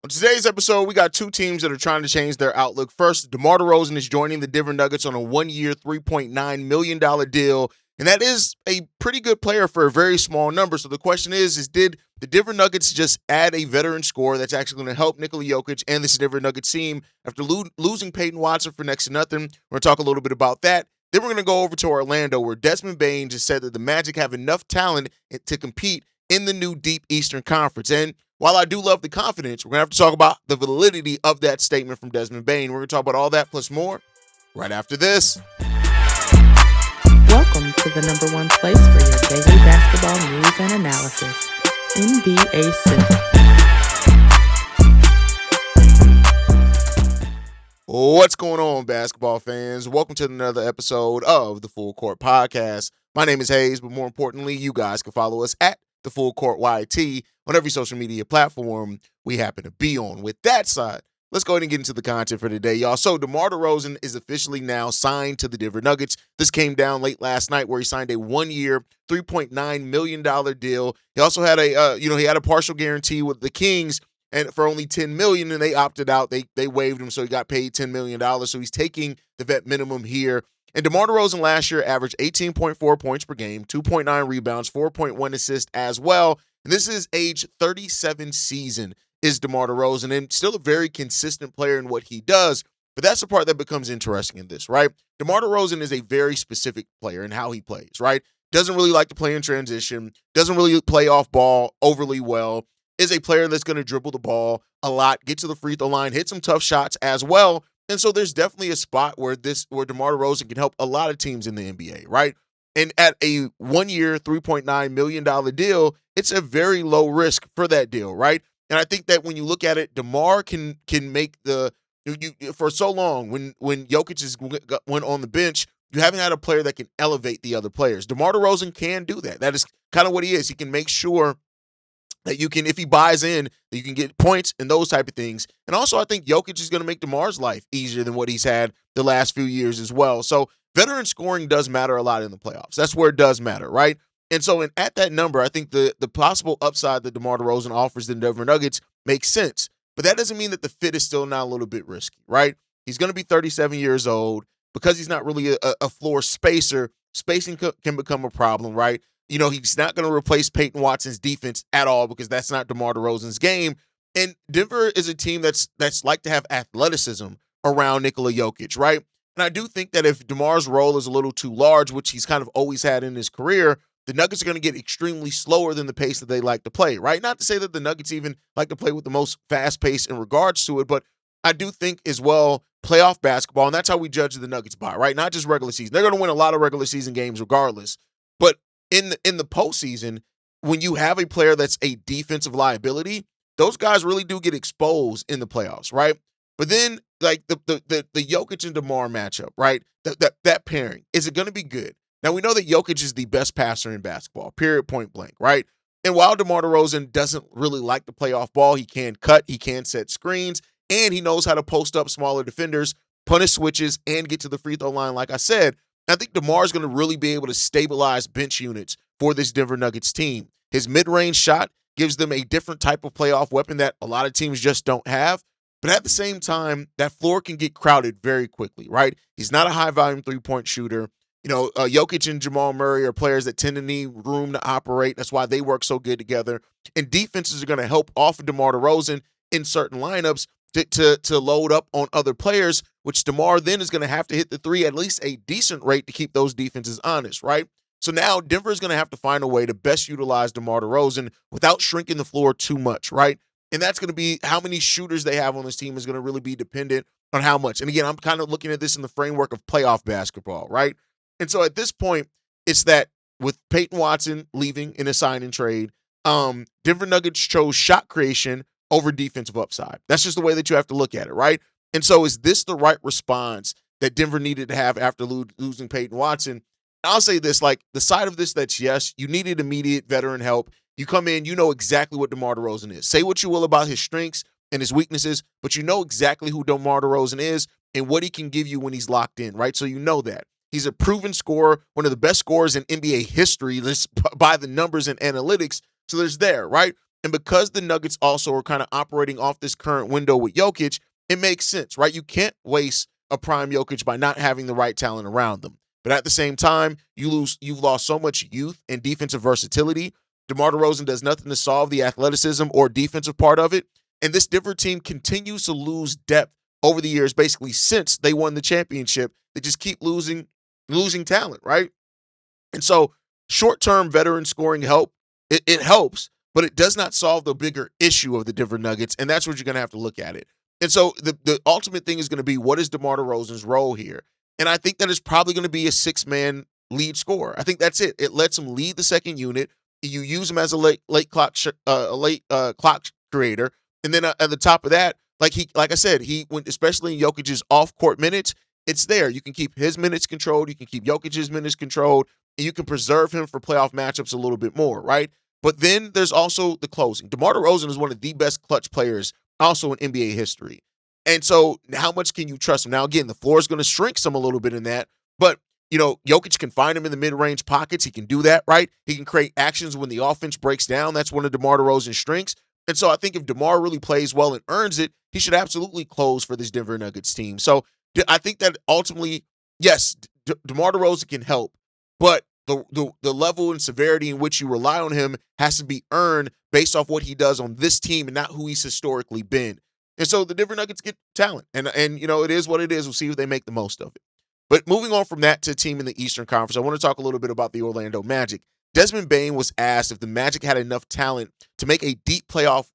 On today's episode, we got two teams that are trying to change their outlook. First, DeMar DeRozan is joining the Denver Nuggets on a one-year, $3.9 million deal, and that is a pretty good player for a very small number. So the question is did the Denver Nuggets just add a veteran scorer that's actually going to help Nikola Jokić and this Denver Nuggets team after losing Peyton Watson for next to nothing? We're going to talk a little bit about that. Then we're going to go over to Orlando, where Desmond Bane just said that the Magic have enough talent to compete in the new Deep Eastern Conference. And while I do love the confidence, we're going to have to talk about the validity of that statement from Desmond Bane. We're going to talk about all that plus more right after this. Welcome to the number one place for your daily basketball news and analysis, NBA Central. What's going on, basketball fans? Welcome to another episode of the Full Court Podcast. My name is Haize, but more importantly, you guys can follow us at the Full Court YT on every social media platform we happen to be on. With that side, let's go ahead and get into the content for today, y'all. So DeMar DeRozan is officially now signed to the Denver Nuggets. This came down late last night, where he signed a one-year, $3.9 million deal. He also had a partial guarantee with the Kings, and for only $10 million, and they opted out. They waived him, so he got paid $10 million. So he's taking the vet minimum here. And DeMar DeRozan last year averaged 18.4 points per game, 2.9 rebounds, 4.1 assists as well. And this is age 37 season is DeMar DeRozan, and still a very consistent player in what he does. But that's the part that becomes interesting in this, right? DeMar DeRozan is a very specific player in how he plays, right? Doesn't really like to play in transition, doesn't really play off ball overly well, is a player that's going to dribble the ball a lot, get to the free throw line, hit some tough shots as well. And so there's definitely a spot where DeMar DeRozan can help a lot of teams in the NBA, right? And at a one-year, $3.9 million deal, it's a very low risk for that deal, right? And I think that when you look at it, DeMar can make for so long, when Jokić went on the bench, you haven't had a player that can elevate the other players. DeMar DeRozan can do that. That is kind of what he is. He can make sure that you can, if he buys in, that you can get points and those type of things. And also, I think Jokić is going to make DeMar's life easier than what he's had the last few years as well. So veteran scoring does matter a lot in the playoffs. That's where it does matter, right? And so at that number, I think the possible upside that DeMar DeRozan offers the Denver Nuggets makes sense. But that doesn't mean that the fit is still not a little bit risky, right? He's going to be 37 years old. Because he's not really a floor spacer, spacing can become a problem, right? You know, he's not going to replace Peyton Watson's defense at all, because that's not DeMar DeRozan's game. And Denver is a team that's like to have athleticism around Nikola Jokić, right? And I do think that if DeMar's role is a little too large, which he's kind of always had in his career, the Nuggets are going to get extremely slower than the pace that they like to play, right? Not to say that the Nuggets even like to play with the most fast pace in regards to it, but I do think as well, playoff basketball, and that's how we judge the Nuggets by, right? Not just regular season. They're going to win a lot of regular season games regardless. But in the postseason, when you have a player that's a defensive liability, those guys really do get exposed in the playoffs, right? But then, like the Jokić and DeMar matchup, right? That pairing, is it going to be good? Now, we know that Jokić is the best passer in basketball, period, point blank, right? And while DeMar DeRozan doesn't really like to play off ball, he can cut, he can set screens, and he knows how to post up smaller defenders, punish switches, and get to the free throw line, like I said. I think DeMar is going to really be able to stabilize bench units for this Denver Nuggets team. His mid-range shot gives them a different type of playoff weapon that a lot of teams just don't have. But at the same time, that floor can get crowded very quickly, right? He's not a high-volume three-point shooter. You know, Jokić and Jamal Murray are players that tend to need room to operate. That's why they work so good together. And defenses are going to help off of DeMar DeRozan in certain lineups to load up on other players, which DeMar then is going to have to hit the three at least a decent rate to keep those defenses honest, right? So now Denver is going to have to find a way to best utilize DeMar DeRozan without shrinking the floor too much, right? And that's going to be how many shooters they have on this team is going to really be dependent on how much. And again, I'm kind of looking at this in the framework of playoff basketball, right? And so at this point, it's that with Peyton Watson leaving in a sign and trade, Denver Nuggets chose shot creation over defensive upside. That's just the way that you have to look at it, right? And so is this the right response that Denver needed to have after losing Peyton Watson? I'll say this, like the side of this that's yes, you needed immediate veteran help. You come in, you know exactly what DeMar DeRozan is. Say what you will about his strengths and his weaknesses, but you know exactly who DeMar DeRozan is and what he can give you when he's locked in, right? So you know that. He's a proven scorer, one of the best scorers in NBA history, just by the numbers and analytics. So there's there, right? And because the Nuggets also are kind of operating off this current window with Jokić, it makes sense, right? You can't waste a prime Jokić by not having the right talent around them. But at the same time, you've lost so much youth and defensive versatility. DeMar DeRozan does nothing to solve the athleticism or defensive part of it. And this Denver team continues to lose depth over the years, basically since they won the championship. They just keep losing talent, right? And so short-term veteran scoring it helps, but it does not solve the bigger issue of the Denver Nuggets, and that's what you're going to have to look at it. And so the ultimate thing is going to be, what is DeMar DeRozan's role here? And I think that is probably going to be a six-man lead scorer. I think that's it. It lets him lead the second unit. You use him as a late clock creator, and then at the top of that, like I said, he went, especially in Jokic's off-court minutes, it's there. You can keep his minutes controlled. You can keep Jokic's minutes controlled, and you can preserve him for playoff matchups a little bit more, right? But then there's also the closing. DeMar DeRozan is one of the best clutch players also in NBA history. And so how much can you trust him? Now, again, the floor is going to shrink some a little bit in that, but Jokić can find him in the mid-range pockets. He can do that, right? He can create actions when the offense breaks down. That's one of DeMar DeRozan's strengths. And so I think if DeMar really plays well and earns it, he should absolutely close for this Denver Nuggets team. So I think that ultimately, yes, DeMar DeRozan can help, but the level and severity in which you rely on him has to be earned based off what he does on this team and not who he's historically been. And so the Denver Nuggets get talent, and it is what it is. We'll see if they make the most of it. But moving on from that to a team in the Eastern Conference, I want to talk a little bit about the Orlando Magic. Desmond Bane was asked if the Magic had enough talent to make a deep playoff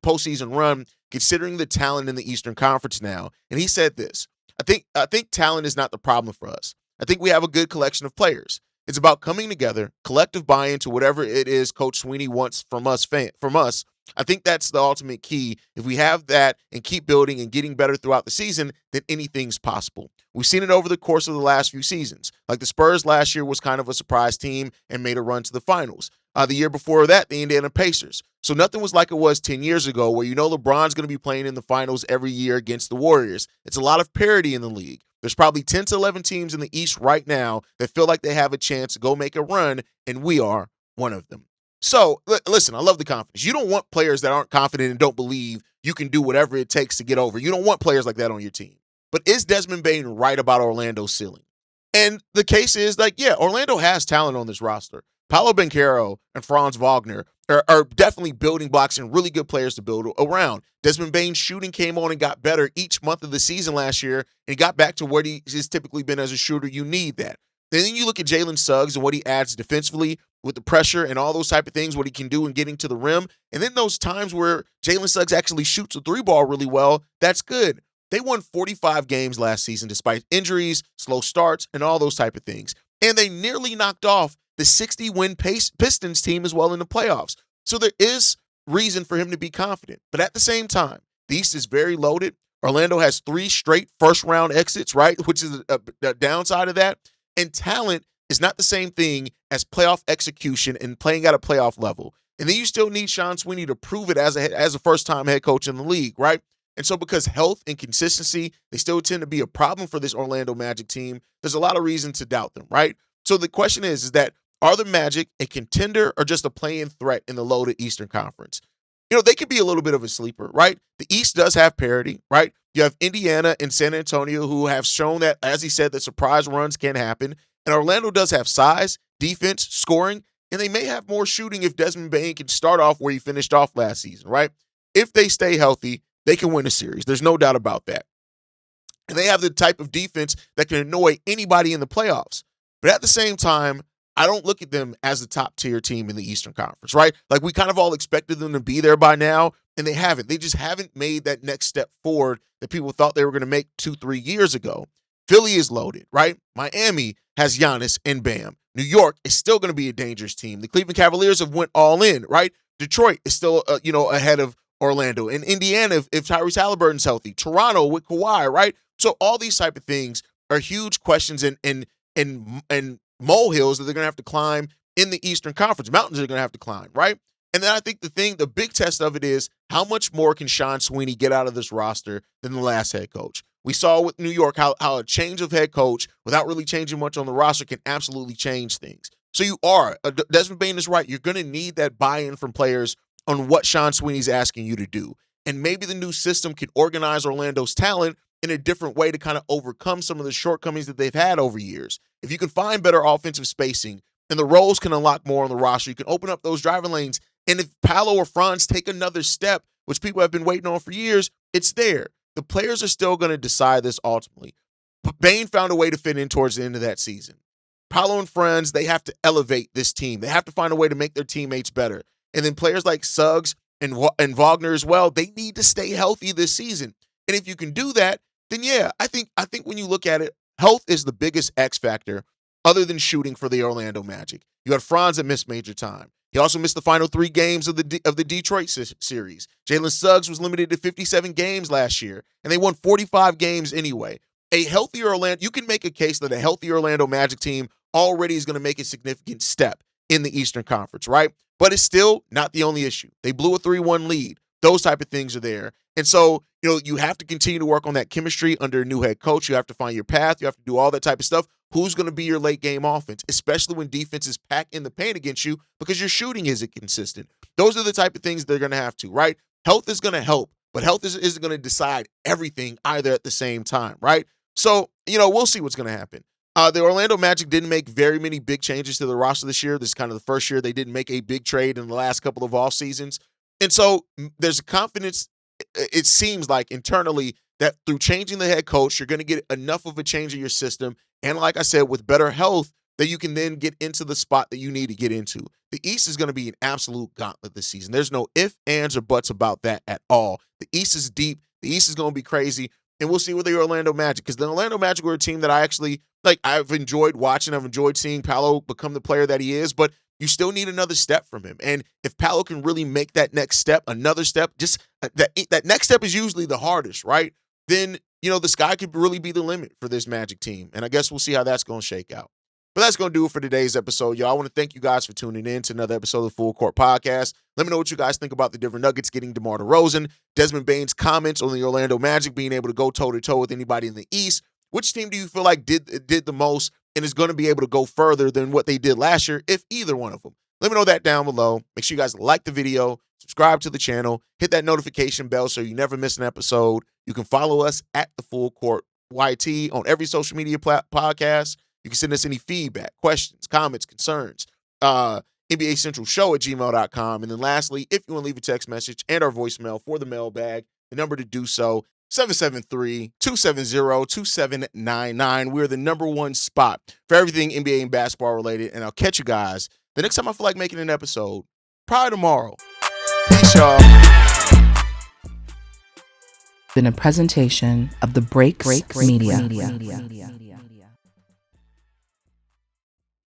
postseason run, considering the talent in the Eastern Conference now. And he said this: I think talent is not the problem for us. I think we have a good collection of players. It's about coming together, collective buy-in to whatever it is Coach Sweeney wants from us. I think that's the ultimate key. If we have that and keep building and getting better throughout the season, then anything's possible. We've seen it over the course of the last few seasons. Like the Spurs last year was kind of a surprise team and made a run to the finals. The year before that, the Indiana Pacers. So nothing was like it was 10 years ago where LeBron's going to be playing in the finals every year against the Warriors. It's a lot of parity in the league. There's probably 10 to 11 teams in the East right now that feel like they have a chance to go make a run, and we are one of them. So, listen, I love the confidence. You don't want players that aren't confident and don't believe you can do whatever it takes to get over. You don't want players like that on your team. But is Desmond Bane right about Orlando's ceiling? And the case is, Orlando has talent on this roster. Paolo Banchero and Franz Wagner are definitely building blocks and really good players to build around. Desmond Bane's shooting came on and got better each month of the season last year, and he got back to where he has typically been as a shooter. You need that. And then you look at Jalen Suggs and what he adds defensively with the pressure and all those type of things, what he can do in getting to the rim. And then those times where Jalen Suggs actually shoots a three ball really well, that's good. They won 45 games last season despite injuries, slow starts, and all those type of things. And they nearly knocked off the 60-win Pistons team as well in the playoffs. So there is reason for him to be confident. But at the same time, the East is very loaded. Orlando has 3 straight first-round exits, right, which is a downside of that. And talent is not the same thing as playoff execution and playing at a playoff level. And then you still need Sean Sweeney to prove it as a first-time head coach in the league, right? And so because health and consistency, they still tend to be a problem for this Orlando Magic team, there's a lot of reason to doubt them, right? So the question is that are the Magic a contender or just a play-in threat in the loaded Eastern Conference? They could be a little bit of a sleeper, right? The East does have parity, right? You have Indiana and San Antonio who have shown that, as he said, that surprise runs can happen. And Orlando does have size, defense, scoring, and they may have more shooting if Desmond Bane can start off where he finished off last season, right? If they stay healthy, they can win a series. There's no doubt about that. And they have the type of defense that can annoy anybody in the playoffs. But at the same time, I don't look at them as the top tier team in the Eastern Conference, right? Like we kind of all expected them to be there by now, and they haven't. They just haven't made that next step forward that people thought they were going to make 2-3 years ago. Philly is loaded, right? Miami has Giannis and Bam. New York is still going to be a dangerous team. The Cleveland Cavaliers have went all in, right? Detroit is still, ahead of Orlando. And Indiana, if Tyrese Halliburton's healthy. Toronto with Kawhi, right? So all these type of things are huge questions and molehills that they're going to have to climb in the Eastern Conference. Mountains they're going to have to climb, right? And then I think the big test of it is how much more can Sean Sweeney get out of this roster than the last head coach? We saw with New York how a change of head coach without really changing much on the roster can absolutely change things. So Desmond Bane is right. You're going to need that buy-in from players on what Sean Sweeney's asking you to do. And maybe the new system can organize Orlando's talent in a different way to kind of overcome some of the shortcomings that they've had over years. If you can find better offensive spacing and the roles can unlock more on the roster, you can open up those driving lanes. And if Paolo or Franz take another step, which people have been waiting on for years, it's there. The players are still going to decide this ultimately. But Bane found a way to fit in towards the end of that season. Paolo and Franz, they have to elevate this team. They have to find a way to make their teammates better. And then players like Suggs and Wagner as well, they need to stay healthy this season. And if you can do that, then yeah, I think when you look at it, health is the biggest X factor other than shooting for the Orlando Magic. You had Franz that missed major time. He also missed the final 3 games of the Detroit series. Jalen Suggs was limited to 57 games last year, and they won 45 games anyway. A healthier Orlando, you can make a case that a healthy Orlando Magic team already is going to make a significant step in the Eastern Conference, right? But it's still not the only issue. They blew a 3-1 lead. Those type of things are there. And so, you have to continue to work on that chemistry under a new head coach. You have to find your path. You have to do all that type of stuff. Who's going to be your late game offense, especially when defenses pack in the paint against you because your shooting isn't consistent? Those are the type of things they're going to have to, right? Health is going to help, but health isn't going to decide everything either at the same time, right? So, we'll see what's going to happen. The Orlando Magic didn't make very many big changes to the roster this year. This is kind of the first year they didn't make a big trade in the last couple of off seasons. And so there's a confidence, it seems like internally, that through changing the head coach, you're going to get enough of a change in your system. And like I said, with better health, that you can then get into the spot that you need to get into. The East is going to be an absolute gauntlet this season. There's no ifs, ands, or buts about that at all. The East is deep. The East is going to be crazy. And we'll see with the Orlando Magic, because the Orlando Magic were a team that I've enjoyed watching. I've enjoyed seeing Paolo become the player that he is, but you still need another step from him. And if Paolo can really make that next step, another step, just that next step is usually the hardest, right? Then, the sky could really be the limit for this Magic team. And I guess we'll see how that's going to shake out. But that's going to do it for today's episode, y'all. I want to thank you guys for tuning in to another episode of the Full Court Podcast. Let me know what you guys think about the Denver Nuggets getting DeMar DeRozan, Desmond Bane's comments on the Orlando Magic being able to go toe-to-toe with anybody in the East. Which team do you feel like did the most and is going to be able to go further than what they did last year, if either one of them? Let me know that down below. Make sure you guys like the video, subscribe to the channel, hit that notification bell so you never miss an episode. You can follow us at the Full Court YT on every social media podcast. You can send us any feedback, questions, comments, concerns, NBA Central Show at gmail.com. And then lastly, if you want to leave a text message and our voicemail for the mailbag, the number to do so, 773-270-2799. We're the number one spot for everything NBA and basketball related. And I'll catch you guys the next time I feel like making an episode, probably tomorrow. Peace, y'all. Been a presentation of the Breaks Media.